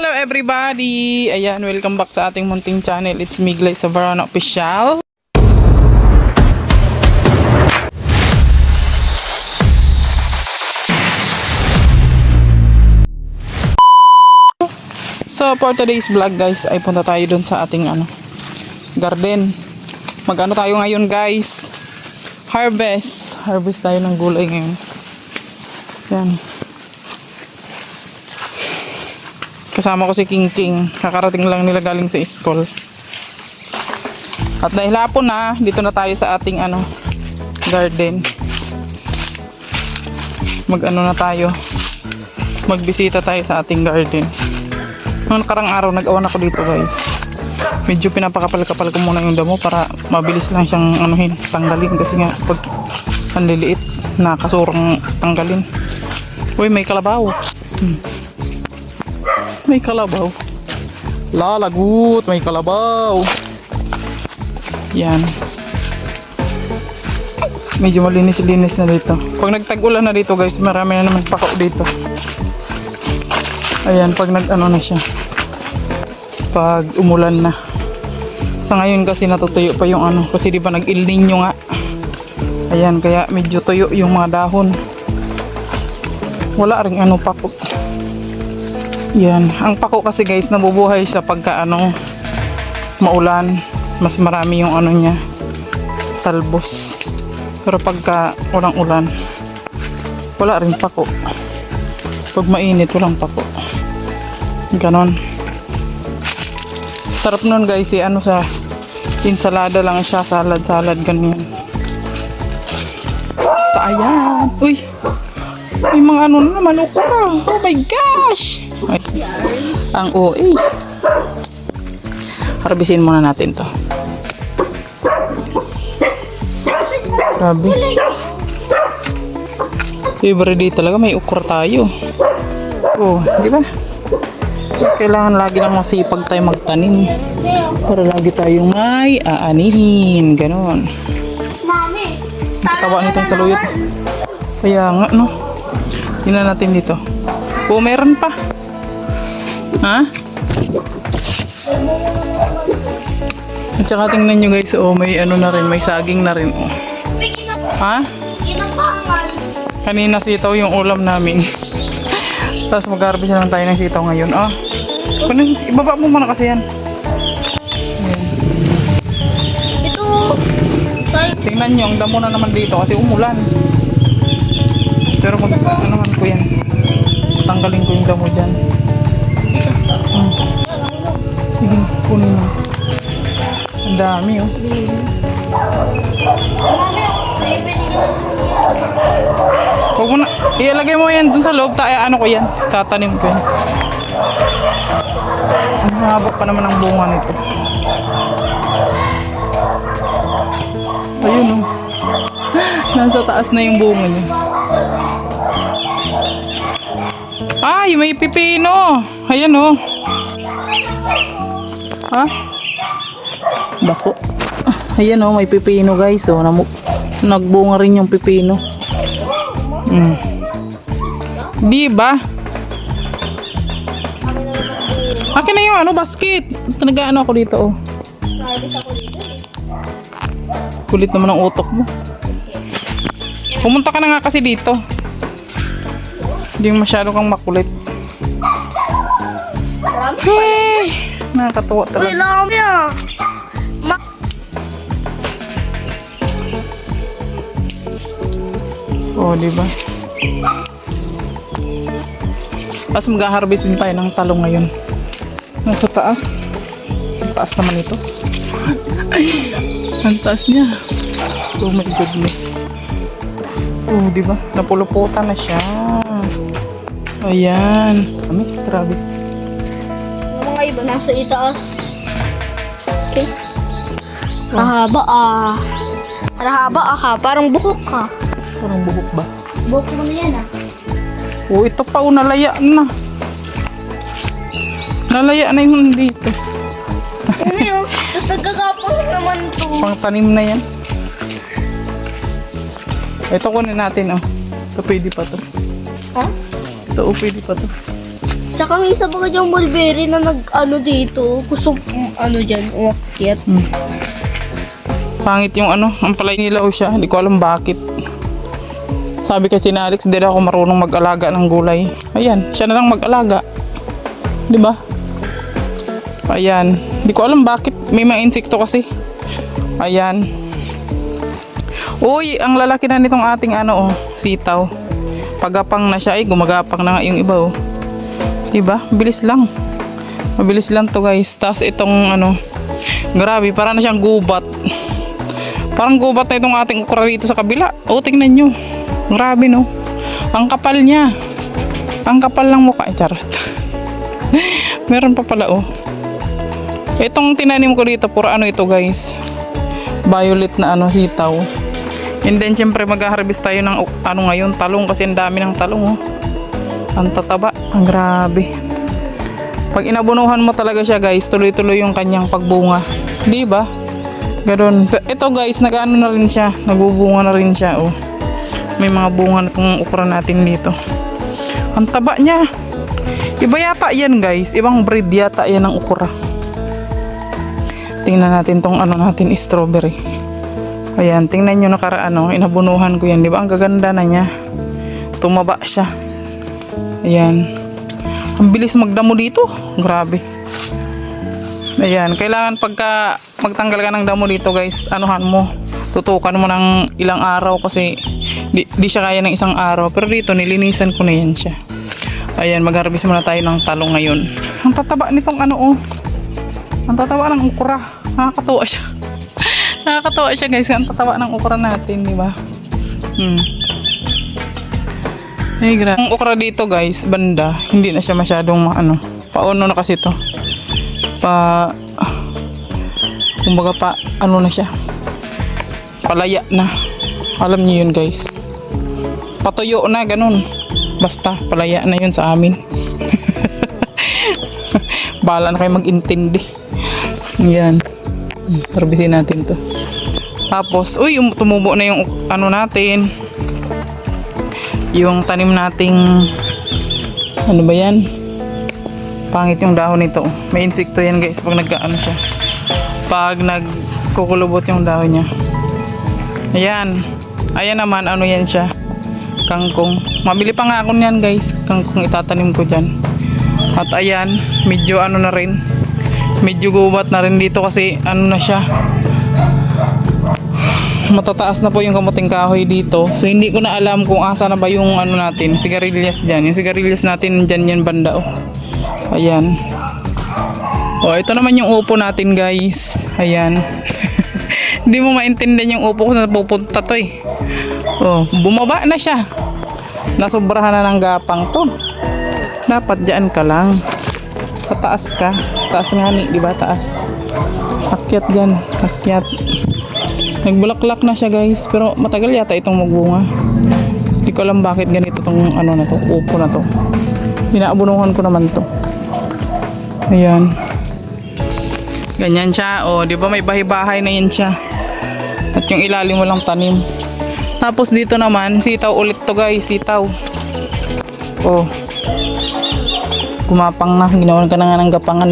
Hello everybody! Ayan, welcome back sa ating munting channel. It's me, Glay Savarano Official. So for today's vlog guys, ay punta tayo dun sa ating garden. Mag-ano tayo ngayon guys? Harvest tayo ng gulay ngayon. Yan. Kasama ko si King King. Kakarating lang nila galing sa school. At dahil hapon na, dito na tayo sa ating garden. Na tayo. Magbisita tayo sa ating garden. Noong nakarang araw, nag-awan ako dito guys. Medyo pinapakapal-kapal ko muna yung damo para mabilis lang siyang tanggalin. Kasi nga, pag ang liliit, nakasurang tanggalin. Uy, may kalabaw. May kalabaw. Lalagut, may kalabaw. Yan. Medyo malinis-linis na dito. Pag nagtag-ulan na dito guys, marami na naman pako dito. Ayan, pag na siya. Pag umulan na. Sa ngayon kasi natutuyo pa yung kasi di ba nag-El Niño nga. Ayan, kaya medyo tuyo yung mga dahon. Wala ring pako. Yan, ang pako kasi guys nabubuhay sa pagka maulan, mas marami yung niya, talbos. Pero pagka walang ulan, wala rin pako. Pag mainit, walang pako. Ganon. Sarap nun guys, sa insalada lang siya, salad, ganyan. Sa ayan. Uy! May mga naman okra. Oh my gosh! Ay, ang OA. Harbisin muna natin to. Grabe. Everyday talaga may okra tayo. Oh, di ba? Kailangan lagi lang masipag tayo magtanim. Para lagi tayong may aanihin. Ganon. Tawa nitong saluyot. Kaya nga, no? Tingnan natin dito. Oh, meron pa. Ha? At saka tingnan nyo guys, may na rin, may saging na rin. Oh. Ha? Kanina sitaw yung ulam namin. Tapos mag-harvest lang tayo ng sitaw ngayon. Oh. Ibaba mo muna kasi yan. Ayan. Tingnan nyo, ang damo na naman dito kasi umulan. Pero naman ko yan. Tanggalin ko yung damo dyan. Sige, kunin mo. Ang dami oh. Huwag mo na, ilalagay mo yan dun sa loob. Ko yan. Tatanim ko yan. Ang haba pa naman ang bunga nito. Ayun oh. Nasa taas na yung bunga niya. Ay, may pipino. Ayan oh. Ha? Bako. Ayan oh, may pipino guys. Oh, nagbunga rin yung pipino. Di ba? Akin na yung basket. Nag-ano ako dito oh. Kulit naman ang utok mo. Pumunta ka na nga kasi dito. Hindi masyado kang makulit. Hey! Nakakatuwa talaga. Uy, lami ah! Oh, diba? Tapos mag-harvest din tayo ng talong ngayon. Nasa taas. Ang taas naman ito. Ang taas niya. Oh my goodness. Oh, diba? Napuluputan na siya. Ayan. Grabe. Yung mga iba nasa itaas. Okay. Kahaba ah. Kahaba ah. Parang buhok ka. Parang buhok ba? Buhok mo na yan ah. Oh, ito pa nalaya na. Nalaya na yung dito. Ano yun? Tapos nagkakapos naman to. Pang tanim na yan. Ito kunin natin oh. Ito pwede pa to. Ha? Ito pwede pa to. Tsaka may isa pa kadyang mulberry na nag-ano dito. Gusto ano dyan, umakyat. Pangit yung ano, ang palay nilaw siya. Hindi ko alam bakit. Sabi kasi ni Alex, hindi ako marunong mag-alaga ng gulay. Ayan, siya na lang mag-alaga. Di ba? Ayan. Hindi ko alam bakit. May mga insekto kasi. Ayan. Uy, ang lalaki na nitong ating ano, sitaw. Pagapang na siya. Ay, gumagapang na nga yung iba, oh. Diba? Bilis lang. Mabilis lang to, guys. Tapos itong ano, grabe, parang na siyang gubat. Parang gubat na itong ating okra dito sa kabila. Oh, tingnan nyo. Grabe, no? Ang kapal niya. Ang kapal lang mukha. Ay, charot. Meron pa pala, oh. Itong tinanim ko dito, puro ano ito, guys. Violet na ano, sitaw. And then, syempre, mag-harvest tayo ng ano ngayon, talong. Kasi ang dami ng talong, oh. Ang tataba. Ang grabe. Pag inabunuhan mo talaga siya, guys, tuloy-tuloy yung kanyang pagbunga. Di ba? Ganun. Ito, guys, nag-ano na rin siya. Nagbubunga na rin siya, oh. May mga bunga na itong ukra natin dito. Ang taba niya. Iba yata yan, guys. Ibang breed yata yan ng ukra. Tingnan natin tong ano natin, strawberry. Ayan, tingnan nyo nakaraan, oh. Inabunuhan ko yan. Di ba? Ang gaganda na niya. Tumaba siya. Ayan. Ang bilis magdamo dito. Grabe. Ayan. Kailangan pagka magtanggal ka ng damo dito, guys, anuhan mo. Tutukan mo ng ilang araw kasi di siya kaya ng isang araw. Pero dito, nilinisan ko na yan siya. Ayan. Mag-harvest muna tayo ng talong ngayon. Ang tataba nitong ano, oh. Ang tataba ng ukra. Nakakatuwa siya. Nakakatuwa siya, guys. Ang tataba ng ukra natin, di ba? Ay, grabe. Ang okra dito, guys, banda, hindi na siya masyadong ano, pauno na kasi to. Kumbaga pa, ano na siya. Palaya na. Alam niyo yun, guys. Patuyo na, ganun. Basta, palaya na yun sa amin. Bahala na kayo mag-intindi. Yan. Harbisin natin to. Tapos, uy, tumubo na yung ano natin. Yung tanim nating ano ba yan? Pangit yung dahon nito. May insekto yan, guys, pag nagkaano siya. Pag nagkukulubot yung dahon niya. Ayan. Ayan naman, ano yan siya? Kangkong. Mabili pa nga ako niyan, guys. Kangkong itatanim ko dyan. At ayan, medyo ano na rin. Medyo gubat na rin dito kasi ano na siya. Matataas na po yung kamuting kahoy dito. So hindi ko na alam kung asa na ba yung ano natin, sigarilyas dyan. Yung sigarilyas natin dyan yan banda, oh. Ayan. Oh, ito naman yung upo natin, guys. Ayan. Hindi mo maintindihan yung upo kung saan pupunta to, eh. Oh, bumaba na siya. Nasobrahan na ng gapang to. Dapat dyan ka lang. Sa taas ka. Taas nga ni, di ba? Taas. Akyat dyan. Akyat. Nagbulaklak na siya, guys, pero matagal yata itong magbunga. Hindi ko alam bakit ganito tong ano na to, upo na to. Inaabunuhan ko naman to. Ayan. Ganyan siya. O, di ba may bahay-bahay na yan siya. At yung ilalim mo lang tanim. Tapos dito naman, sitaw ulit to, guys, sitaw. O. Gumapang na, ginawan ka na nga ng gapangan,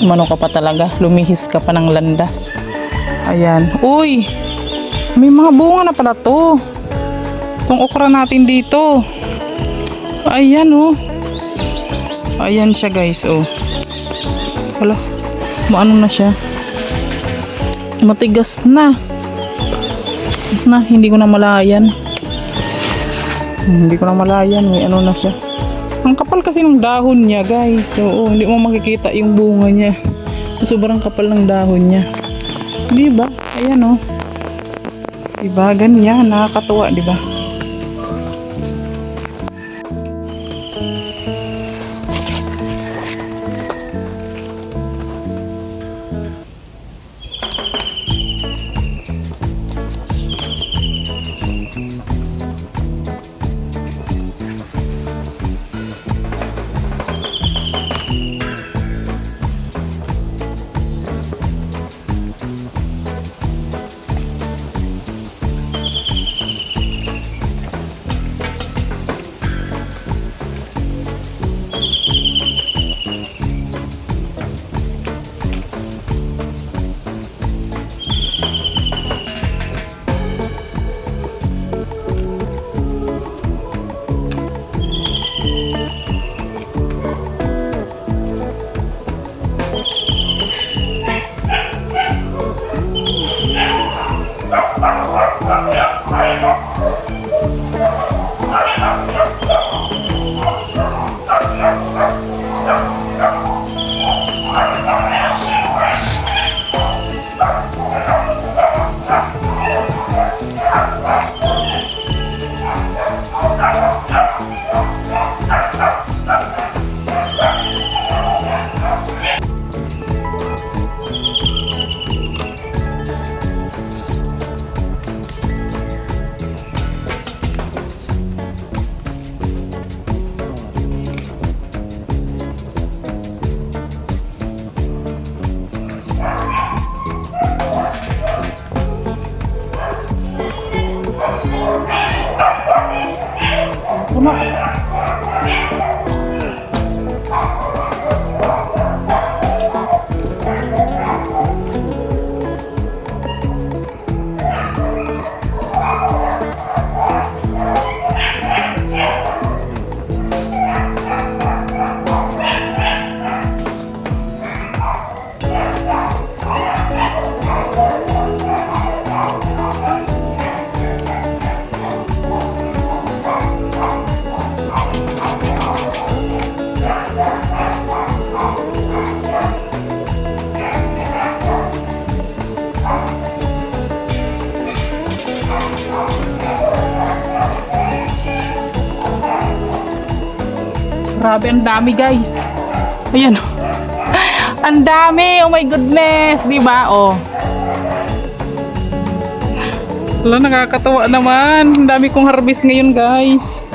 umano ka pa talaga, lumihis ka pa ng landas. Ayan. Uy! May mga bunga na pala to. Itong okra natin dito. Ayan, oh. Ayan siya, guys, oh. Wala. Maano na siya. Matigas na. Hindi ko na malayan. Hindi ko na malayan. May ano na siya. Ang kapal kasi ng dahon niya, guys. Oo, hindi mo makikita yung bunga niya. Sobrang kapal ng dahon niya. Diba? Ayan, oh. Diba? Ganyan. Nakakatuwa, diba? Grabe, ang dami guys. Ayan. Ang dami. Oh my goodness. Diba? Oh. Wala, nakakatawa naman. Ang dami kong harvest ngayon guys.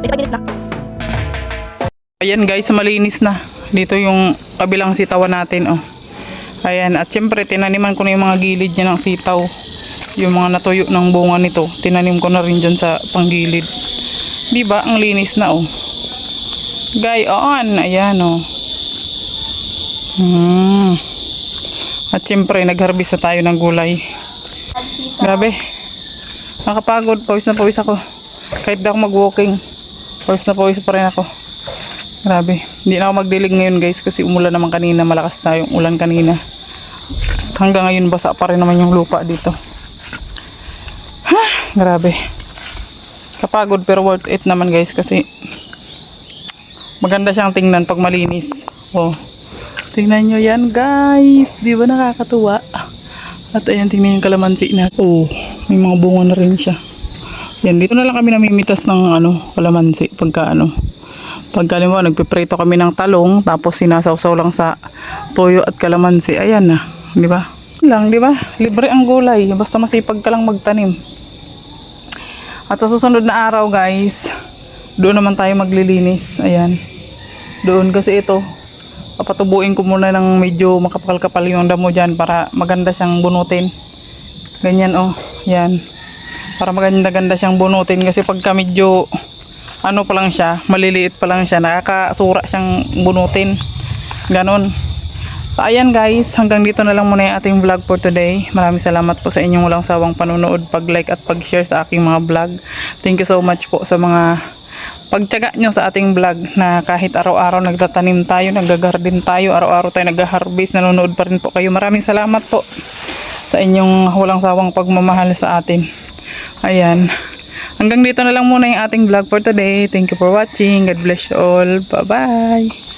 25 minutes na. Ayan guys, malinis na. Dito yung kabilang sitawan natin, oh. Ayan, at syempre tinaniman ko na yung mga gilid niya ng sitaw. Yung mga natuyo ng bunga nito, tinanim ko na rin dyan sa panggilid. Diba? Ang linis na, oh. Gayon, ayan, oh. At syempre, nag-harvest na tayo ng gulay. Grabe. Nakapagod, pawis na pawis ako. Kahit di ako mag-walking, pawis na pawis pa rin ako. Grabe. Hindi na ako magdilig ngayon guys kasi umulan naman kanina. Malakas na yung ulan kanina. Hanggang ngayon basa pa rin naman yung lupa dito. Grabe. Kapagod pero worth it naman guys kasi maganda siyang tingnan pag malinis. Oh. Tingnan nyo yan guys. Di ba nakakatuwa? At ayan, tingnan yung kalamansi na. Oh, may mga bunga na rin siya. Yan, dito na lang kami namimitas ng kalamansi pagka nagpiprito kami ng talong tapos sinasawsaw lang sa toyo at kalamansi. Ayan na, di ba? Lang, di ba? Libre ang gulay basta masipag ka lang magtanim. At sa susunod na araw, guys, doon naman tayo maglilinis. Ayan. Doon kasi ito, papatubuin ko muna ng medyo makapal-kapal yung damo dyan para maganda siyang bunutin. Ganyan, oh. Yan. Para maganda-ganda siyang bunutin kasi pagka medyo pa lang siya, maliliit pa lang siya, nakakasura siyang bunutin. Ganon. So ayan guys, hanggang dito na lang muna yung ating vlog for today. Maraming salamat po sa inyong walang sawang panonood, pag-like at pag-share sa aking mga vlog. Thank you so much po sa mga pagtiyaga nyo sa ating vlog na kahit araw-araw nagtatanim tayo, nag-garden tayo, araw-araw tayo nag-harvest, nanonood pa rin po kayo. Maraming salamat po sa inyong walang sawang pagmamahal sa atin. Ayan. Hanggang dito na lang muna yung ating vlog for today. Thank you for watching. God bless you all. Bye-bye.